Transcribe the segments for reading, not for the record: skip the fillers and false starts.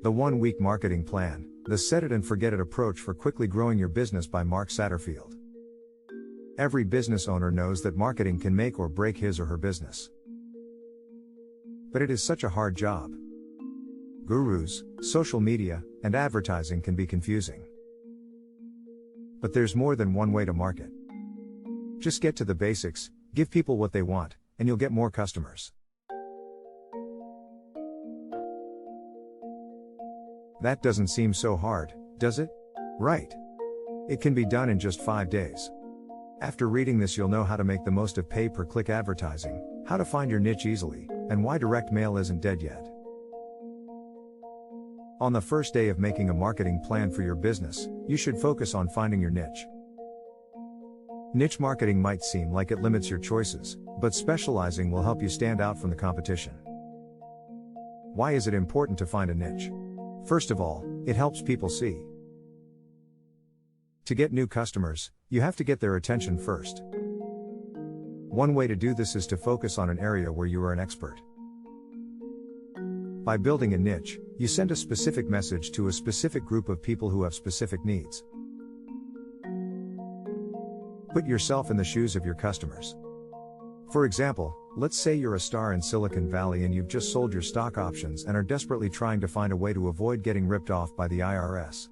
The 1-Week Marketing Plan, the Set It and Forget It approach for quickly growing your business by Mark Satterfield. Every business owner knows that marketing can make or break his or her business. But it is such a hard job. Gurus, social media, and advertising can be confusing. But there's more than one way to market. Just get to the basics, give people what they want, and you'll get more customers. That doesn't seem so hard, does it? Right. It can be done in just 5 days. After reading this, you'll know how to make the most of pay-per-click advertising, how to find your niche easily, and why direct mail isn't dead yet. On the first day of making a marketing plan for your business, you should focus on finding your niche. Niche marketing might seem like it limits your choices, but specializing will help you stand out from the competition. Why is it important to find a niche? First of all, it helps people see. To get new customers, you have to get their attention first. One way to do this is to focus on an area where you are an expert. By building a niche, you send a specific message to a specific group of people who have specific needs. Put yourself in the shoes of your customers. For example, let's say you're a star in Silicon Valley and you've just sold your stock options and are desperately trying to find a way to avoid getting ripped off by the IRS.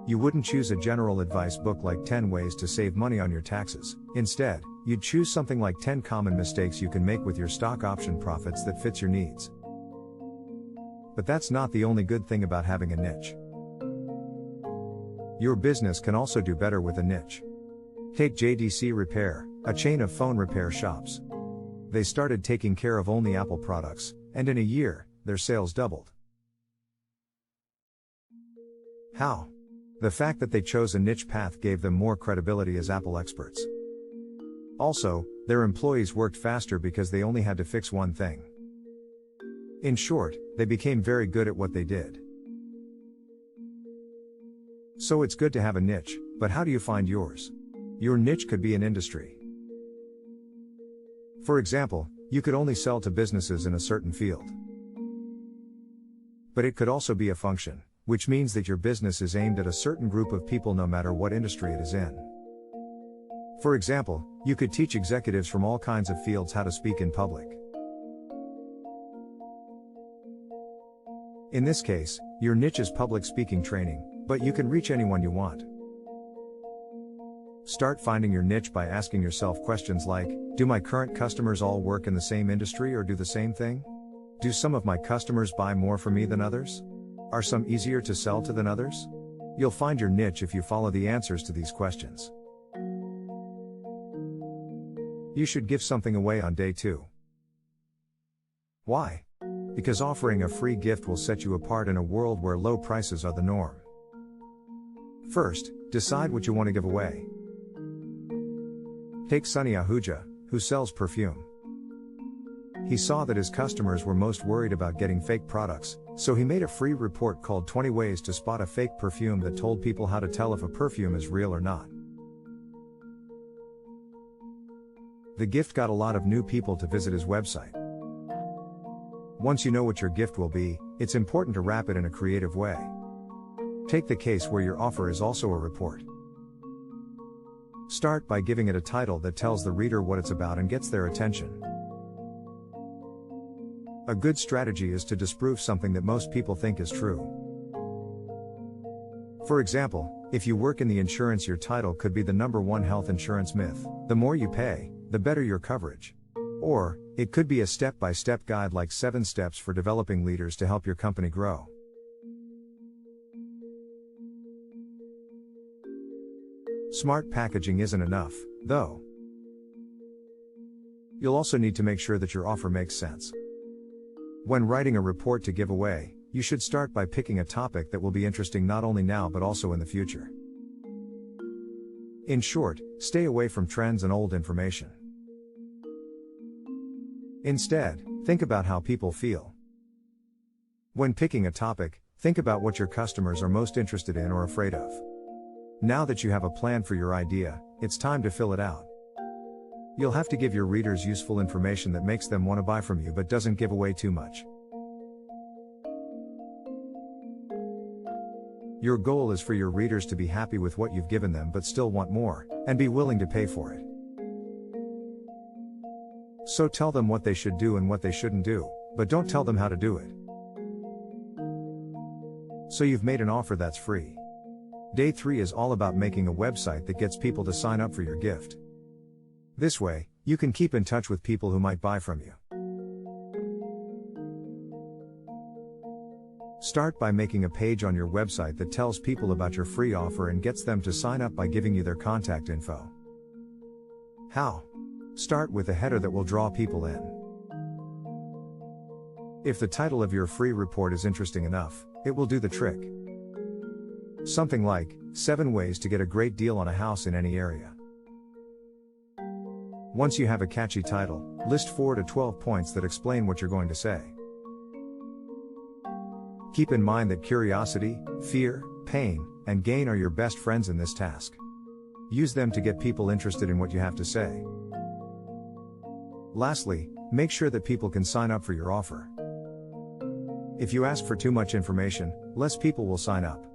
You wouldn't choose a general advice book like 10 Ways to Save Money on Your Taxes. Instead, you'd choose something like 10 Common Mistakes You Can Make with Your Stock Option Profits that fits your needs. But that's not the only good thing about having a niche. Your business can also do better with a niche. Take JDC Repair, a chain of phone repair shops. They started taking care of only Apple products, and in a year, their sales doubled. How? The fact that they chose a niche path gave them more credibility as Apple experts. Also, their employees worked faster because they only had to fix one thing. In short, they became very good at what they did. So it's good to have a niche, but how do you find yours? Your niche could be an industry. For example, you could only sell to businesses in a certain field. But it could also be a function, which means that your business is aimed at a certain group of people no matter what industry it is in. For example, you could teach executives from all kinds of fields how to speak in public. In this case, your niche is public speaking training, but you can reach anyone you want. Start finding your niche by asking yourself questions like, do my current customers all work in the same industry or do the same thing? Do some of my customers buy more from me than others? Are some easier to sell to than others? You'll find your niche if you follow the answers to these questions. You should give something away on day 2. Why? Because offering a free gift will set you apart in a world where low prices are the norm. First, decide what you want to give away. Take Sunny Ahuja, who sells perfume. He saw that his customers were most worried about getting fake products, so he made a free report called 20 Ways to Spot a Fake Perfume that told people how to tell if a perfume is real or not. The gift got a lot of new people to visit his website. Once you know what your gift will be, it's important to wrap it in a creative way. Take the case where your offer is also a report. Start by giving it a title that tells the reader what it's about and gets their attention. A good strategy is to disprove something that most people think is true. For example, if you work in the insurance, your title could be the #1 health insurance myth: the more you pay, the better your coverage. Or, it could be a step-by-step guide like 7 steps for developing leaders to help your company grow. Smart packaging isn't enough, though. You'll also need to make sure that your offer makes sense. When writing a report to give away, you should start by picking a topic that will be interesting not only now but also in the future. In short, stay away from trends and old information. Instead, think about how people feel. When picking a topic, think about what your customers are most interested in or afraid of. Now that you have a plan for your idea, it's time to fill it out. You'll have to give your readers useful information that makes them want to buy from you but doesn't give away too much. Your goal is for your readers to be happy with what you've given them but still want more, and be willing to pay for it. So tell them what they should do and what they shouldn't do, but don't tell them how to do it. So you've made an offer that's free. Day 3 is all about making a website that gets people to sign up for your gift. This way, you can keep in touch with people who might buy from you. Start by making a page on your website that tells people about your free offer and gets them to sign up by giving you their contact info. How? Start with a header that will draw people in. If the title of your free report is interesting enough, it will do the trick. Something like, 7 ways to get a great deal on a house in any area. Once you have a catchy title, list 4 to 12 points that explain what you're going to say. Keep in mind that curiosity, fear, pain, and gain are your best friends in this task. Use them to get people interested in what you have to say. Lastly, make sure that people can sign up for your offer. If you ask for too much information, less people will sign up.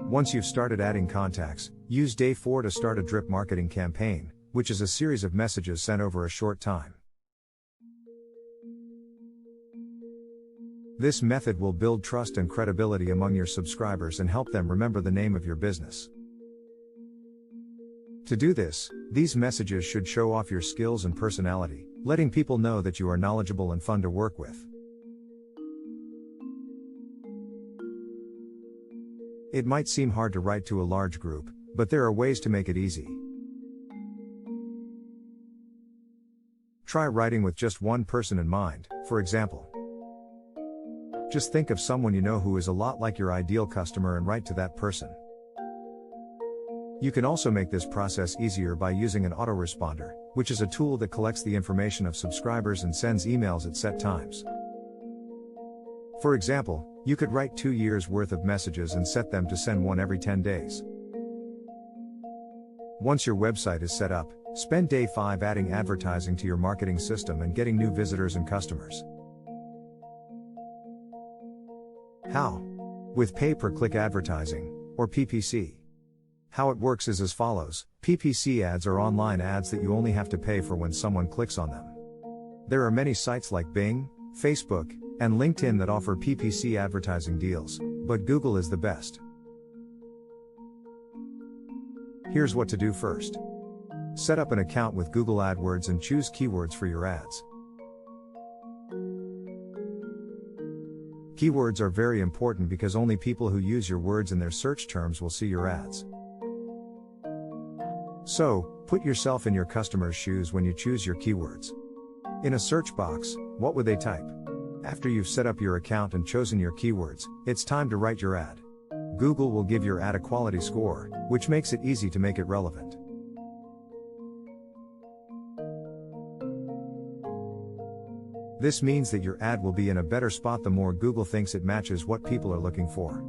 Once you've started adding contacts, use day 4 to start a drip marketing campaign, which is a series of messages sent over a short time. This method will build trust and credibility among your subscribers and help them remember the name of your business. To do this, these messages should show off your skills and personality, letting people know that you are knowledgeable and fun to work with. It might seem hard to write to a large group, but there are ways to make it easy. Try writing with just one person in mind, for example. Just think of someone you know who is a lot like your ideal customer and write to that person. You can also make this process easier by using an autoresponder, which is a tool that collects the information of subscribers and sends emails at set times. For example, you could write 2 years' worth of messages and set them to send one every 10 days. Once your website is set up, spend day 5 adding advertising to your marketing system and getting new visitors and customers. How? With pay-per-click advertising, or PPC. How it works is as follows: PPC ads are online ads that you only have to pay for when someone clicks on them. There are many sites like Bing, Facebook, and LinkedIn that offer PPC advertising deals, but Google is the best. Here's what to do first. Set up an account with Google AdWords and choose keywords for your ads. Keywords are very important because only people who use your words in their search terms will see your ads. So, put yourself in your customer's shoes when you choose your keywords. In a search box, what would they type? After you've set up your account and chosen your keywords, it's time to write your ad. Google will give your ad a quality score, which makes it easy to make it relevant. This means that your ad will be in a better spot the more Google thinks it matches what people are looking for.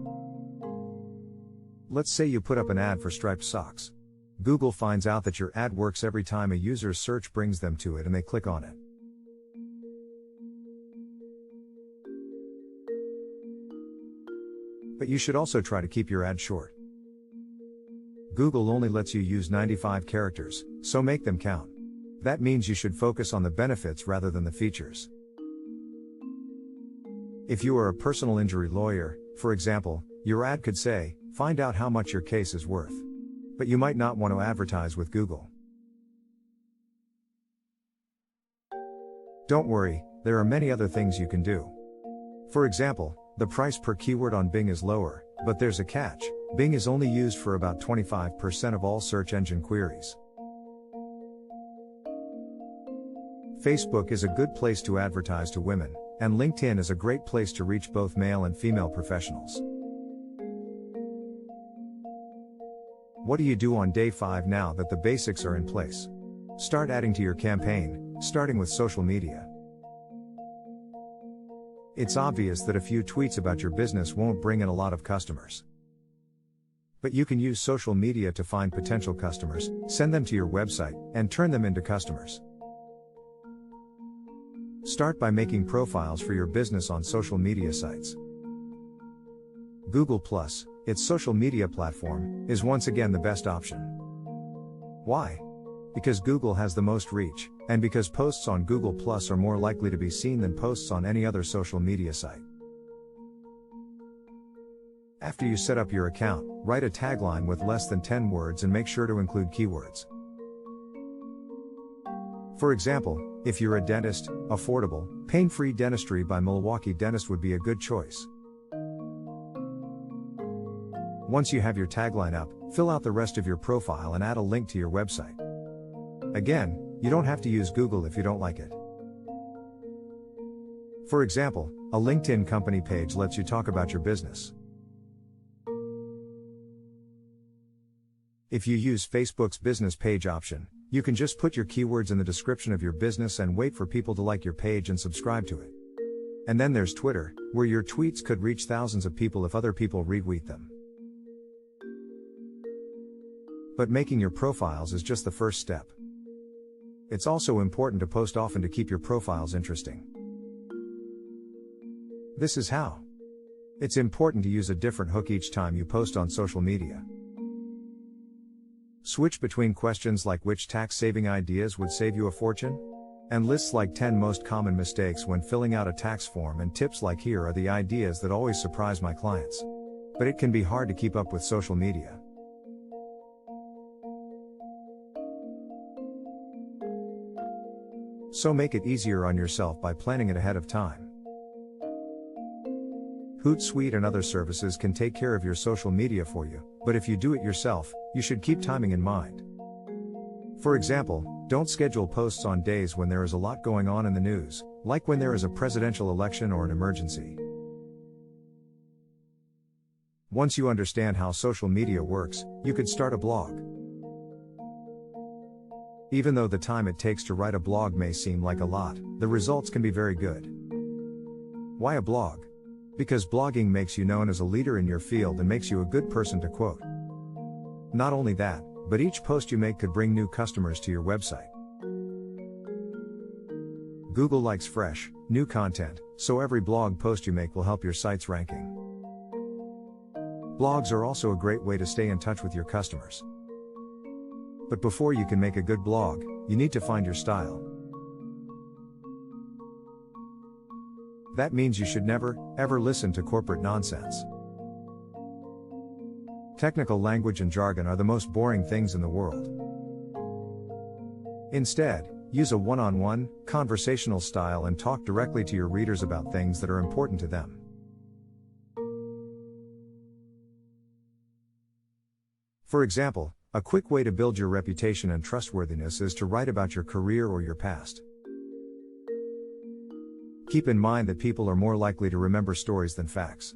Let's say you put up an ad for striped socks. Google finds out that your ad works every time a user's search brings them to it and they click on it. But you should also try to keep your ad short. Google only lets you use 95 characters, so make them count. That means you should focus on the benefits rather than the features. If you are a personal injury lawyer, for example, your ad could say, "Find out how much your case is worth." But you might not want to advertise with Google. Don't worry, there are many other things you can do. For example, the price per keyword on Bing is lower, but there's a catch: Bing is only used for about 25% of all search engine queries. Facebook is a good place to advertise to women, and LinkedIn is a great place to reach both male and female professionals. What do you do on day 5 now that the basics are in place? Start adding to your campaign, starting with social media. It's obvious that a few tweets about your business won't bring in a lot of customers. But you can use social media to find potential customers, send them to your website, and turn them into customers. Start by making profiles for your business on social media sites. Google+, its social media platform, is once again the best option. Why? Because Google has the most reach, and because posts on Google+ are more likely to be seen than posts on any other social media site. After you set up your account, write a tagline with less than 10 words and make sure to include keywords. For example, if you're a dentist, affordable, pain-free dentistry by Milwaukee Dentist would be a good choice. Once you have your tagline up, fill out the rest of your profile and add a link to your website. Again, you don't have to use Google if you don't like it. For example, a LinkedIn company page lets you talk about your business. If you use Facebook's business page option, you can just put your keywords in the description of your business and wait for people to like your page and subscribe to it. And then there's Twitter, where your tweets could reach thousands of people if other people retweet them. But making your profiles is just the first step. It's also important to post often to keep your profiles interesting. This is how. It's important to use a different hook each time you post on social media. Switch between questions like which tax-saving ideas would save you a fortune? And lists like 10 most common mistakes when filling out a tax form, and tips like here are the ideas that always surprise my clients. But it can be hard to keep up with social media. So make it easier on yourself by planning it ahead of time. Hootsuite and other services can take care of your social media for you, but if you do it yourself, you should keep timing in mind. For example, don't schedule posts on days when there is a lot going on in the news, like when there is a presidential election or an emergency. Once you understand how social media works, you could start a blog. Even though the time it takes to write a blog may seem like a lot, the results can be very good. Why a blog? Because blogging makes you known as a leader in your field and makes you a good person to quote. Not only that, but each post you make could bring new customers to your website. Google likes fresh, new content, so every blog post you make will help your site's ranking. Blogs are also a great way to stay in touch with your customers. But before you can make a good blog, you need to find your style. That means you should never, ever listen to corporate nonsense. Technical language and jargon are the most boring things in the world. Instead, use a one-on-one, conversational style and talk directly to your readers about things that are important to them. For example, a quick way to build your reputation and trustworthiness is to write about your career or your past. Keep in mind that people are more likely to remember stories than facts.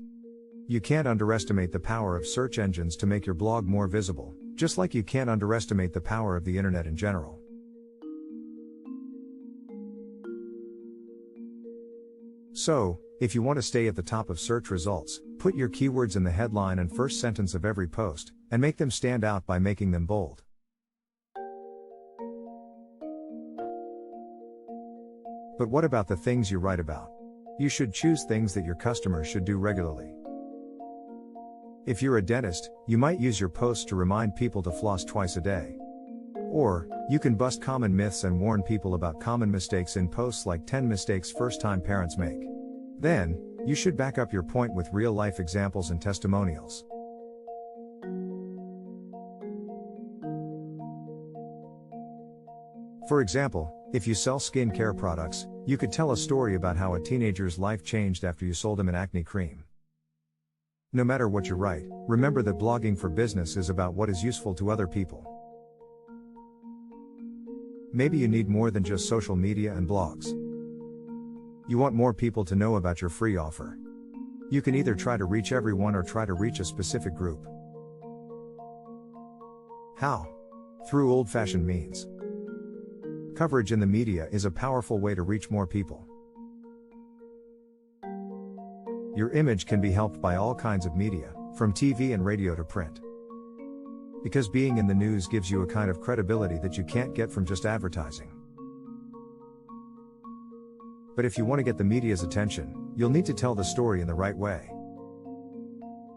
You can't underestimate the power of search engines to make your blog more visible, just like you can't underestimate the power of the internet in general. So, if you want to stay at the top of search results, put your keywords in the headline and first sentence of every post, and make them stand out by making them bold. But what about the things you write about? You should choose things that your customers should do regularly. If you're a dentist, you might use your posts to remind people to floss twice a day. Or, you can bust common myths and warn people about common mistakes in posts like 10 mistakes first-time parents make. Then, you should back up your point with real-life examples and testimonials. For example, if you sell skincare products, you could tell a story about how a teenager's life changed after you sold him an acne cream. No matter what you write, remember that blogging for business is about what is useful to other people. Maybe you need more than just social media and blogs. You want more people to know about your free offer. You can either try to reach everyone or try to reach a specific group. How? Through old-fashioned means. Coverage in the media is a powerful way to reach more people. Your image can be helped by all kinds of media, from TV and radio to print. Because being in the news gives you a kind of credibility that you can't get from just advertising. But if you want to get the media's attention, you'll need to tell the story in the right way.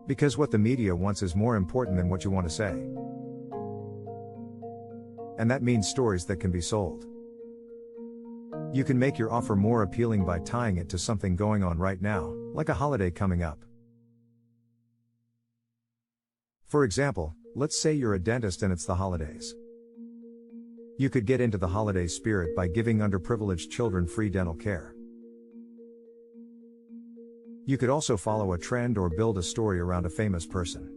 Because what the media wants is more important than what you want to say. And that means stories that can be sold. You can make your offer more appealing by tying it to something going on right now, like a holiday coming up. For example, let's say you're a dentist and it's the holidays. You could get into the holiday spirit by giving underprivileged children free dental care. You could also follow a trend or build a story around a famous person.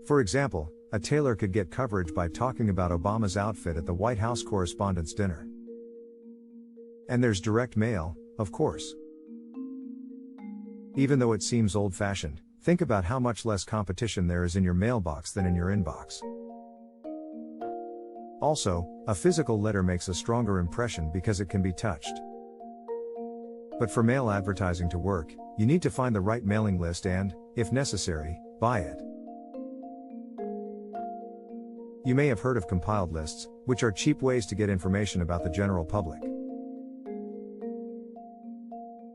For example, a tailor could get coverage by talking about Obama's outfit at the White House Correspondents' Dinner. And there's direct mail, of course. Even though it seems old-fashioned, think about how much less competition there is in your mailbox than in your inbox. Also, a physical letter makes a stronger impression because it can be touched. But for mail advertising to work, you need to find the right mailing list and, if necessary, buy it. You may have heard of compiled lists, which are cheap ways to get information about the general public.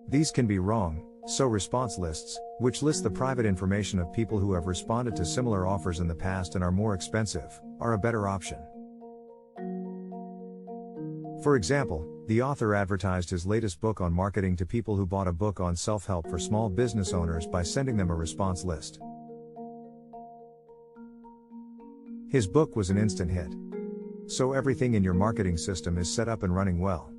These can be wrong, so response lists, which list the private information of people who have responded to similar offers in the past and are more expensive, are a better option. For example, the author advertised his latest book on marketing to people who bought a book on self-help for small business owners by sending them a response list. His book was an instant hit. So everything in your marketing system is set up and running well.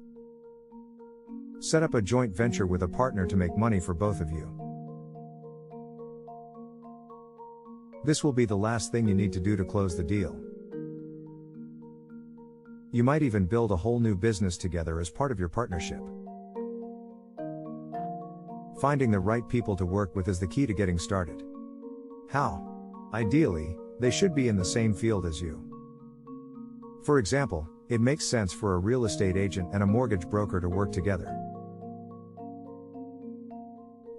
Set up a joint venture with a partner to make money for both of you. This will be the last thing you need to do to close the deal. You might even build a whole new business together as part of your partnership. Finding the right people to work with is the key to getting started. How? Ideally, they should be in the same field as you. For example, it makes sense for a real estate agent and a mortgage broker to work together.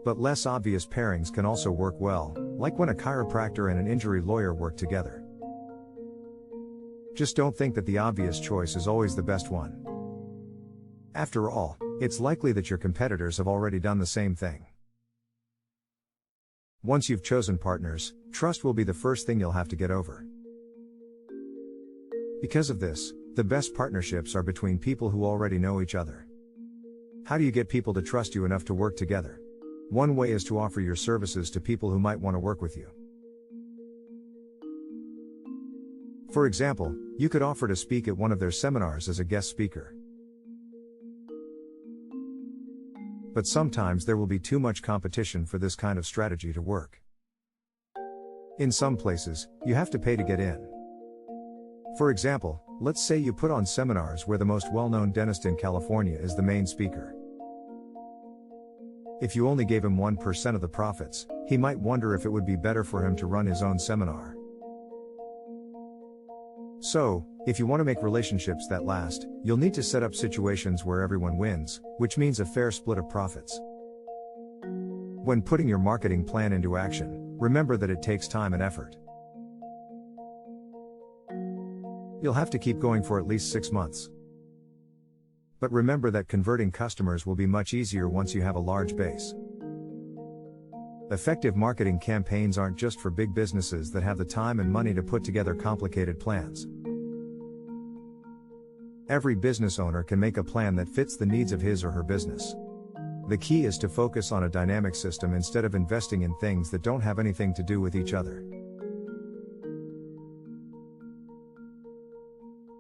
But less obvious pairings can also work well, like when a chiropractor and an injury lawyer work together. Just don't think that the obvious choice is always the best one. After all, it's likely that your competitors have already done the same thing. Once you've chosen partners, trust will be the first thing you'll have to get over. Because of this, the best partnerships are between people who already know each other. How do you get people to trust you enough to work together? One way is to offer your services to people who might want to work with you. For example, you could offer to speak at one of their seminars as a guest speaker. But sometimes there will be too much competition for this kind of strategy to work. In some places, you have to pay to get in. For example, let's say you put on seminars where the most well-known dentist in California is the main speaker. If you only gave him 1% of the profits, he might wonder if it would be better for him to run his own seminar. So, if you want to make relationships that last, you'll need to set up situations where everyone wins, which means a fair split of profits. When putting your marketing plan into action, remember that it takes time and effort. You'll have to keep going for at least 6 months. But remember that converting customers will be much easier once you have a large base. Effective marketing campaigns aren't just for big businesses that have the time and money to put together complicated plans. Every business owner can make a plan that fits the needs of his or her business. The key is to focus on a dynamic system instead of investing in things that don't have anything to do with each other.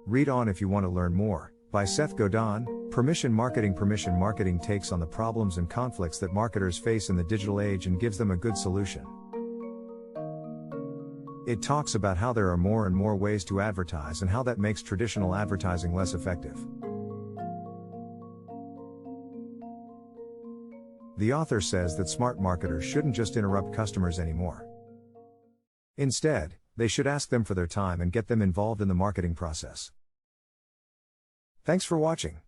Read on if you want to learn more. By Seth Godin, Permission Marketing takes on the problems and conflicts that marketers face in the digital age and gives them a good solution. It talks about how there are more and more ways to advertise and how that makes traditional advertising less effective. The author says that smart marketers shouldn't just interrupt customers anymore. Instead, they should ask them for their time and get them involved in the marketing process. Thanks for watching.